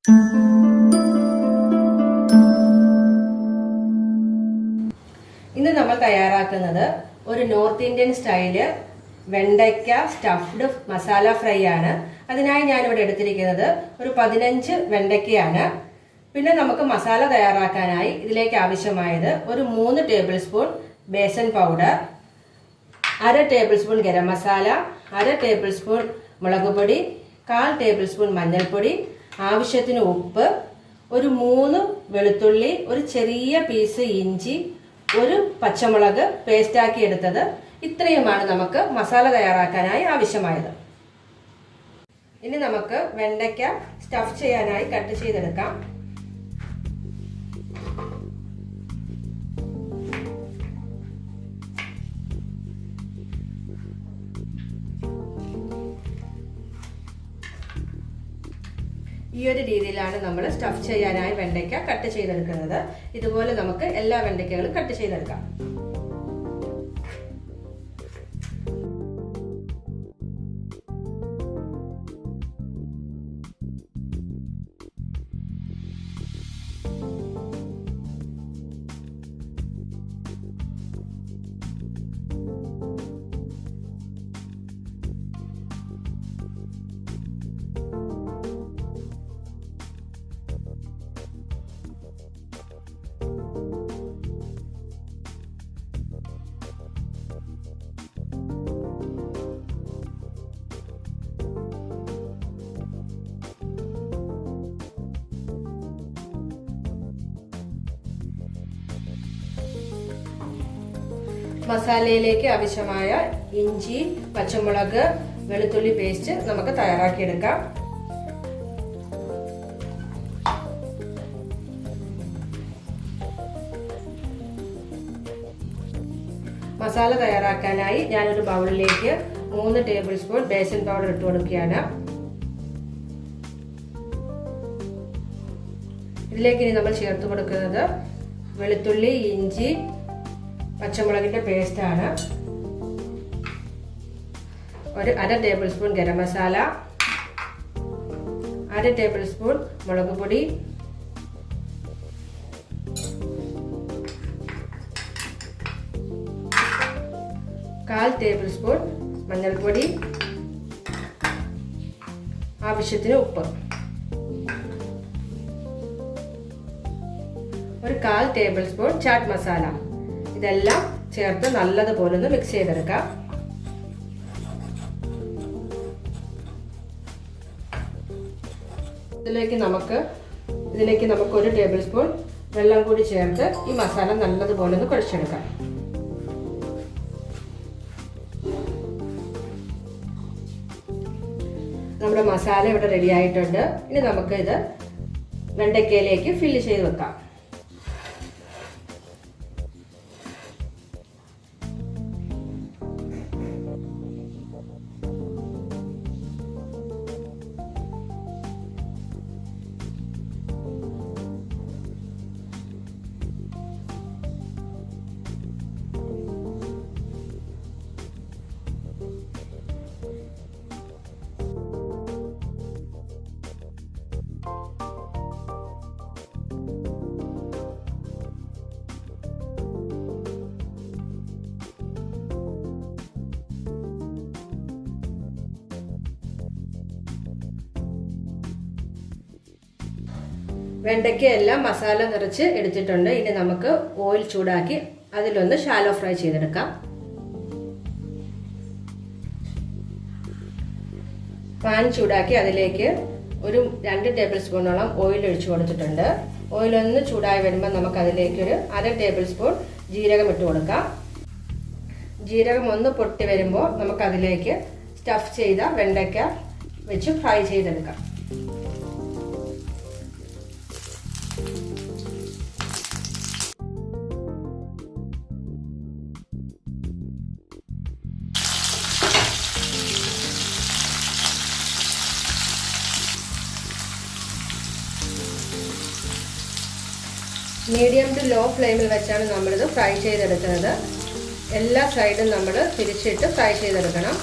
ഇന്ന് നമ്മൾ തയ്യാറാക്കുന്നത് ഒരു നോർത്ത് ഇന്ത്യൻ സ്റ്റൈല് വെണ്ടയ്ക്ക സ്റ്റഫ്ഡ് മസാല ഫ്രൈ ആണ്. അതിനായി ഞാനിവിടെ എടുത്തിരിക്കുന്നത് ഒരു 15 വെണ്ടയ്ക്കയാണ്. പിന്നെ നമുക്ക് മസാല തയ്യാറാക്കാനായി ഇതിലേക്ക് ആവശ്യമായത് ഒരു 3 tablespoon besan powder, 1/2 tablespoon garam masala, 1/2 tablespoon മുളക് പൊടി, 1/4 ടേബിൾ സ്പൂൺ മഞ്ഞൾപ്പൊടി, ആവശ്യത്തിന് ഉപ്പ്, ഒരു 3 വെളുത്തുള്ളി, ഒരു ചെറിയ പീസ് ഇഞ്ചി, ഒരു പച്ചമുളക് പേസ്റ്റാക്കി എടുത്തത്. ഇത്രയുമാണ് നമുക്ക് മസാല തയ്യാറാക്കാനായി ആവശ്യമായത്. ഇനി നമുക്ക് വെണ്ടയ്ക്ക സ്റ്റഫ് ചെയ്യാനായി കട്ട് ചെയ്തെടുക്കാം. ഈ ഒരു രീതിയിലാണ് നമ്മൾ സ്റ്റഫ് ചെയ്യാനായി വെണ്ടയ്ക്ക കട്ട് ചെയ്തെടുക്കുന്നത്. ഇതുപോലെ നമുക്ക് എല്ലാ വെണ്ടയ്ക്കകളും കട്ട് ചെയ്തെടുക്കാം. മസാലയിലേക്ക് ആവശ്യമായ ഇഞ്ചി, പച്ചമുളക്, വെളുത്തുള്ളി പേസ്റ്റ് നമുക്ക് തയ്യാറാക്കിയെടുക്കാം. മസാല തയ്യാറാക്കാനായി ഞാനൊരു ബൗളിലേക്ക് 3 ടേബിൾ സ്പൂൺ ബേസൻ പൗഡർ ഇട്ട് കൊടുക്കുകയാണ്. ഇതിലേക്ക് ഇനി നമ്മൾ ചേർത്ത് കൊടുക്കുന്നത് വെളുത്തുള്ളി, ഇഞ്ചി, പച്ചമുളകിന്റെ പേസ്റ്റ് ആണ്. ഒരു 1/2 tablespoon garam masala, 1/2 tablespoon മുളക് പൊടി, 1/4 ടേബിൾ സ്പൂൺ മഞ്ഞൾപ്പൊടി, ആവശ്യത്തിന് ഉപ്പ്, ഒരു 1/4 ടേബിൾ സ്പൂൺ ചാറ്റ് മസാല. ഇതെല്ലാം ചേർത്ത് നല്ലതുപോലെ ഒന്ന് മിക്സ് ചെയ്തെടുക്കാം. ഇതിലേക്ക് നമുക്ക് 1 ടേബിൾ സ്പൂൺ വെള്ളം കൂടി ചേർത്ത് ഈ മസാല നല്ലതുപോലെ ഒന്ന് കുഴച്ചെടുക്കാം. നമ്മുടെ മസാല ഇവിടെ റെഡി ആയിട്ടുണ്ട്. ഇനി നമുക്ക് ഇത് വെണ്ടയ്ക്കയിലേക്ക് ഫില്ല് ചെയ്ത് വെക്കാം. വെണ്ടയ്ക്ക എല്ലാം മസാല നിറച്ച് എടുത്തിട്ടുണ്ട്. ഇനി നമുക്ക് ഓയിൽ ചൂടാക്കി അതിലൊന്ന് ഷാലോ ഫ്രൈ ചെയ്തെടുക്കാം. പാൻ ചൂടാക്കി അതിലേക്ക് ഒരു 2 ടേബിൾ സ്പൂണോളം ഓയിൽ ഒഴിച്ചു കൊടുത്തിട്ടുണ്ട്. ഓയിൽ ഒന്ന് ചൂടായി വരുമ്പോൾ നമുക്ക് അതിലേക്ക് ഒരു 1/2 ടേബിൾ സ്പൂൺ ജീരകം ഇട്ട് കൊടുക്കാം. ജീരകം ഒന്ന് പൊട്ടി വരുമ്പോൾ നമുക്ക് അതിലേക്ക് സ്റ്റഫ് ചെയ്ത വെണ്ടയ്ക്ക വെച്ച് ഫ്രൈ ചെയ്തെടുക്കാം. മീഡിയം ടു ലോ ഫ്ലെയിമിൽ വെച്ചാണ് നമ്മളിത് ഫ്രൈ ചെയ്തെടുക്കുന്നത്. എല്ലാ സൈഡും നമ്മൾ തിരിച്ചിട്ട് ഫ്രൈ ചെയ്തെടുക്കണം.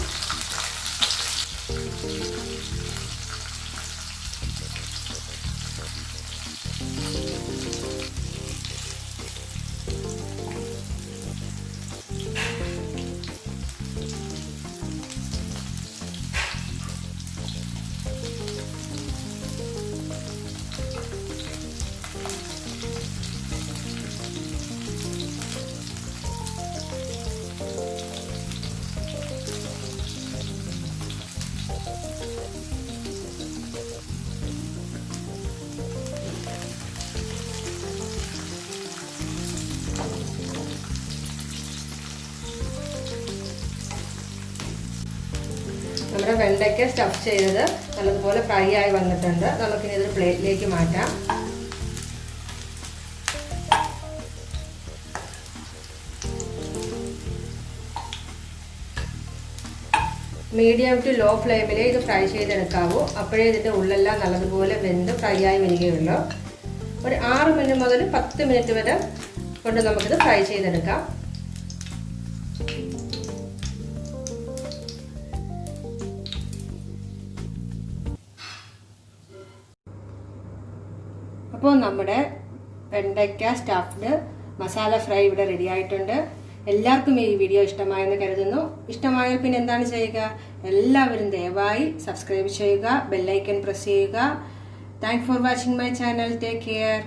നമ്മുടെ വെണ്ടയ്ക്ക സ്റ്റഫ് ചെയ്തത് നല്ലതുപോലെ ഫ്രൈ ആയി വന്നിട്ടുണ്ട്. നമുക്കിനി ഇതൊരു പ്ലേറ്റിലേക്ക് മാറ്റാം. മീഡിയം ടു ലോ ഫ്ലെയിമിൽ ഇത് ഫ്രൈ ചെയ്തെടുക്കാവൂ. അപ്പോഴേ ഇതിൻ്റെ ഉള്ളെല്ലാം നല്ലതുപോലെ വെന്ത് ഫ്രൈ ആയി വരികയുള്ളൂ. ഒരു 6 മിനിറ്റ് മുതൽ 10 മിനിറ്റ് വരെ കൊണ്ട് നമുക്കിത് ഫ്രൈ ചെയ്തെടുക്കാം. അപ്പോൾ നമ്മുടെ വെണ്ടയ്ക്ക സ്റ്റഫ്ഡ് മസാല ഫ്രൈ ഇവിടെ റെഡി ആയിട്ടുണ്ട്. എല്ലാവർക്കും ഈ വീഡിയോ ഇഷ്ടമായെന്ന് കരുതുന്നു. ഇഷ്ടമായാൽ പിന്നെ എന്താണ് ചെയ്യുക? എല്ലാവരും ദയവായി സബ്സ്ക്രൈബ് ചെയ്യുക, ബെല്ലൈക്കൺ പ്രസ് ചെയ്യുക. Thanks for watching my channel. Take care.